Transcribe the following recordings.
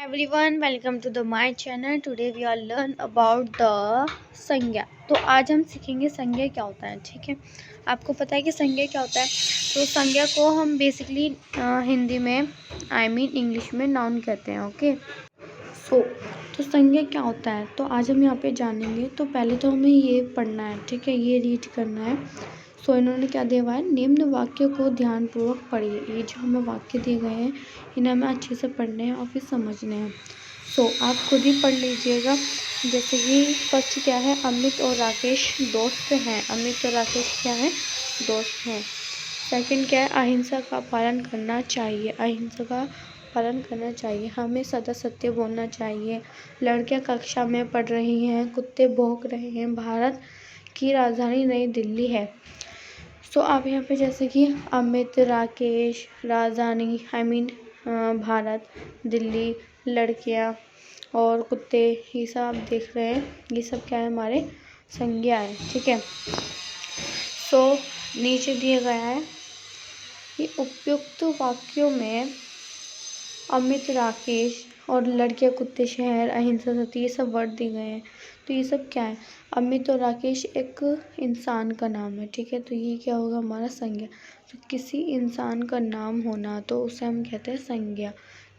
everyone, welcome to the my channel. Today we all learn about the संज्ञा। तो आज हम सीखेंगे संज्ञा क्या होता है। ठीक है, आपको पता है कि संज्ञा क्या होता है। तो संज्ञा को हम बेसिकली हिंदी में इंग्लिश में नाउन कहते हैं। ओके, तो संज्ञा क्या होता है तो आज हम यहाँ पे जानेंगे। तो पहले तो हमें ये पढ़ना है, ठीक है, ये रीड करना है। इन्होंने क्या दिया हुआ है, निम्न वाक्य को ध्यानपूर्वक पढ़िए। ये जो हमें वाक्य दिए गए हैं इन्हें हमें अच्छे से पढ़ने हैं और फिर समझने हैं। आप खुद ही पढ़ लीजिएगा। जैसे कि फर्स्ट क्या है, अमित और राकेश दोस्त हैं। अमित और राकेश क्या है, दोस्त हैं। सेकंड क्या है, अहिंसा का पालन करना चाहिए। अहिंसा का पालन करना चाहिए, हमें सदा सत्य बोलना चाहिए। लड़कियां कक्षा में पढ़ रही हैं, कुत्ते भौंक रहे हैं। भारत की राजधानी नई दिल्ली है। आप यहाँ पे जैसे कि अमित, राकेश, राजधानी भारत, दिल्ली, लड़कियाँ और कुत्ते, ये सब आप देख रहे हैं। ये सब क्या है, हमारे संज्ञा है। ठीक है, नीचे दिया गया है कि उपयुक्त वाक्यों में अमित, राकेश और लड़कियां, कुत्ते, शहर, अहिंसा, सत्य, ये सब वर्ड दिए गए हैं। तो ये सब क्या है, अमित और राकेश एक इंसान का नाम है। ठीक है, तो ये क्या होगा, हमारा संज्ञा। तो किसी इंसान का नाम होना तो उसे हम कहते हैं संज्ञा।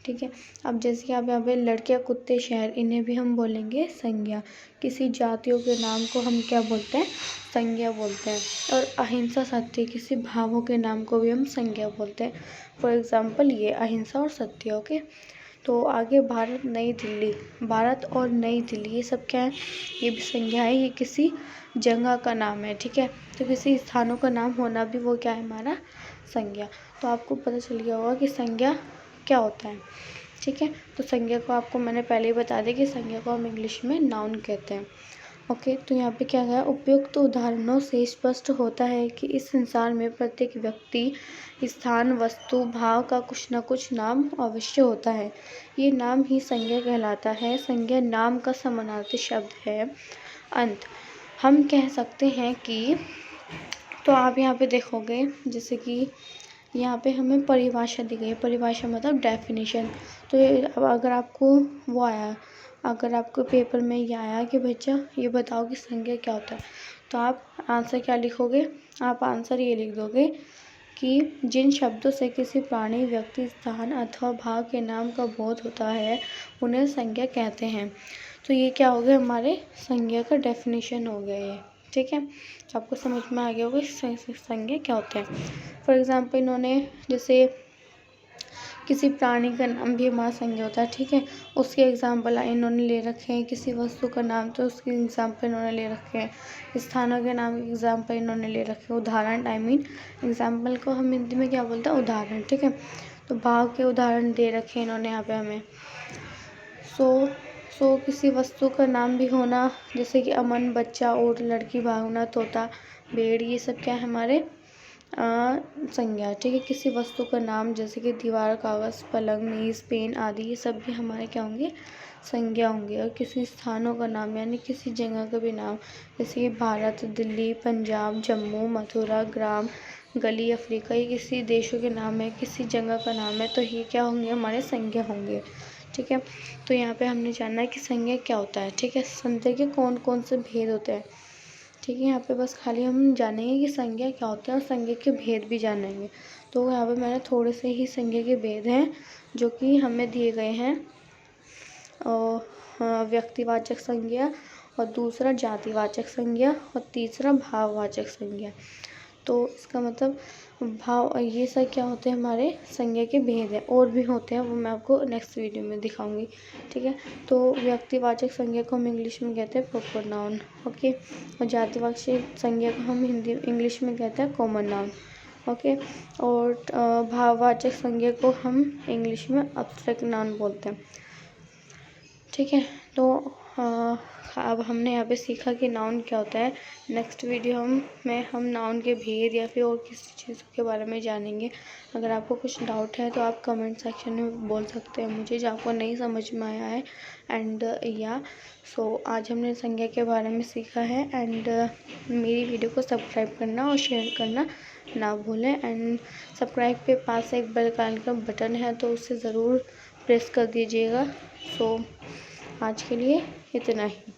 ठीक है, अब जैसे कि आप यहाँ पे लड़कियां, कुत्ते, शहर, इन्हें भी हम बोलेंगे संज्ञा। किसी जातियों के नाम को हम क्या बोलते हैं, संज्ञा बोलते हैं। और अहिंसा, सत्य, किसी भावों के नाम को भी हम संज्ञा बोलते हैं। फॉर एग्जाम्पल ये अहिंसा और सत्य। ओके, तो आगे भारत, नई दिल्ली, भारत और नई दिल्ली, ये सब क्या है, ये भी संज्ञा है। ये किसी जगह का नाम है। ठीक है, तो किसी स्थानों का नाम होना भी वो क्या है, हमारा संज्ञा। तो आपको पता चल गया होगा कि संज्ञा क्या होता है। ठीक है, तो संज्ञा को आपको मैंने पहले ही बता दिया कि संज्ञा को हम इंग्लिश में नाउन कहते हैं। ओके, तो यहाँ पे क्या है, उपयुक्त उदाहरणों से स्पष्ट होता है कि इस संसार में प्रत्येक व्यक्ति, स्थान, वस्तु, भाव का कुछ न कुछ नाम अवश्य होता है। ये नाम ही संज्ञा कहलाता है। संज्ञा नाम का समानार्थी शब्द है। अंत हम कह सकते हैं कि, तो आप यहाँ पे देखोगे जैसे कि यहाँ पे हमें परिभाषा दी गई है। परिभाषा मतलब डेफिनेशन। तो अब अगर आपको वो आया, अगर आपको पेपर में ये आया कि बच्चा ये बताओ कि संज्ञा क्या होता है, तो आप आंसर क्या लिखोगे, आप आंसर ये लिख दोगे कि जिन शब्दों से किसी प्राणी, व्यक्ति, स्थान अथवा भाव के नाम का बोध होता है उन्हें संज्ञा कहते हैं। तो ये क्या हो गया, हमारे संज्ञा का डेफिनेशन हो गया ये। ठीक है, तो आपको समझ में आ गया होगा संज्ञा क्या होता है। फॉर एग्जाम्पल इन्होंने जैसे किसी प्राणी का नाम भी हमारा संज्ञा होता है। ठीक है, उसके एग्जाम्पल इन्होंने ले रखे हैं। किसी वस्तु का नाम तो उसके एग्जाम्पल इन्होंने ले रखे हैं। स्थानों के नाम के एग्जाम्पल इन्होंने ले रखे हैं। उदाहरण एग्जाम्पल को हम हिंदी में क्या बोलते हैं, उदाहरण। ठीक है, तो भाव के उदाहरण दे रखे हैं इन्होंने यहाँ पे हमें। किसी वस्तु का नाम भी होना, जैसे कि अमन, बच्चा, ऊँट, लड़की, भागना, तोता, भेड़, ये सब क्या है, हमारे संज्ञा। ठीक है, किसी वस्तु का नाम जैसे कि दीवार, कागज़, पलंग, मेज़, पेन आदि, ये सब भी हमारे क्या होंगे, संज्ञा होंगे। और किसी स्थानों का नाम यानी किसी जगह का भी नाम, जैसे कि भारत, दिल्ली, पंजाब, जम्मू, मथुरा, ग्राम, गली, अफ्रीका, ये किसी देशों के नाम है, किसी जगह का नाम है। तो ये क्या होंगे, हमारे संज्ञा होंगे। ठीक है, तो यहाँ पे हमने जाना है कि संज्ञा क्या होता है। ठीक है, संज्ञा के कौन कौन से भेद होते हैं। ठीक है, यहाँ पे बस खाली हम जानेंगे कि संज्ञा क्या होता है और संज्ञा के भेद भी जानेंगे। तो यहाँ पे मैंने थोड़े से ही संज्ञा के भेद हैं जो कि हमें दिए गए हैं। और व्यक्तिवाचक संज्ञा, और दूसरा जातिवाचक संज्ञा, और तीसरा भाववाचक संज्ञा। तो इसका मतलब भाव, ये सब क्या होते हैं, हमारे संज्ञा के भेद हैं। और भी होते हैं, वो मैं आपको नेक्स्ट वीडियो में दिखाऊंगी। ठीक है, तो व्यक्तिवाचक संज्ञा को हम इंग्लिश में कहते हैं प्रॉपर नाउन। ओके, और जातिवाचक संज्ञा को हम इंग्लिश में कहते हैं कॉमन नाउन। ओके, और भाववाचक संज्ञा को हम इंग्लिश में एब्स्ट्रैक्ट नाउन बोलते हैं। ठीक है, तो अब हमने यहाँ पे सीखा कि नाउन क्या होता है। नेक्स्ट वीडियो में हम नाउन के भेद या फिर और किसी चीज़ के बारे में जानेंगे। अगर आपको कुछ डाउट है तो आप कमेंट सेक्शन में बोल सकते हैं मुझे, जो आपको नहीं समझ में आया है। एंड आज हमने संज्ञा के बारे में सीखा है। एंड मेरी वीडियो को सब्सक्राइब करना और शेयर करना ना भूलें। एंड सब्सक्राइब पे पास एक बेल आइकन का बटन है, तो उससे ज़रूर प्रेस कर दीजिएगा। सो आज के लिए इतना ही।